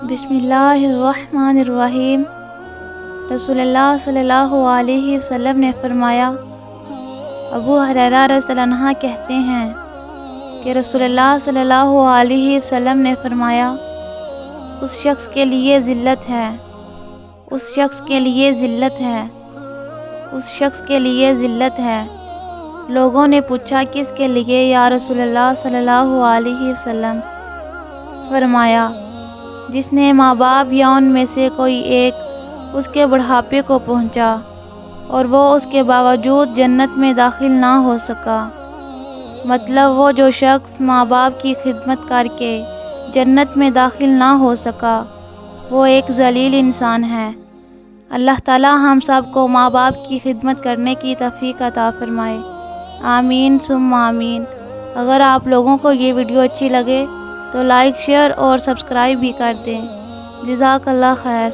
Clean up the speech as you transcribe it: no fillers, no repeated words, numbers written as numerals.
بسم اللہ الرحمن الرحیم۔ رسول اللہ صلی اللہ علیہ وسلم نے فرمایا، ابو ہریرہ رضی اللہ عنہ کہتے ہیں کہ رسول اللہ صلی اللہ علیہ وسلم نے فرمایا، اس شخص کے لیے ذلت ہے، اس شخص کے لیے ذلت ہے، اس شخص کے لیے ذلت ہے۔ لوگوں نے پوچھا، کس کے لیے یا رسول اللہ صلی اللہ علیہ وسلم؟ فرمایا، جس نے ماں باپ یا ان میں سے کوئی ایک اس کے بڑھاپے کو پہنچا اور وہ اس کے باوجود جنت میں داخل نہ ہو سکا۔ مطلب وہ جو شخص ماں باپ کی خدمت کر کے جنت میں داخل نہ ہو سکا، وہ ایک ذلیل انسان ہے۔ اللہ تعالی ہم سب کو ماں باپ کی خدمت کرنے کی توفیق عطا فرمائے، آمین ثم آمین۔ اگر آپ لوگوں کو یہ ویڈیو اچھی لگے تو لائک، شیئر اور سبسکرائب بھی کر دیں۔ جزاک اللہ خیر۔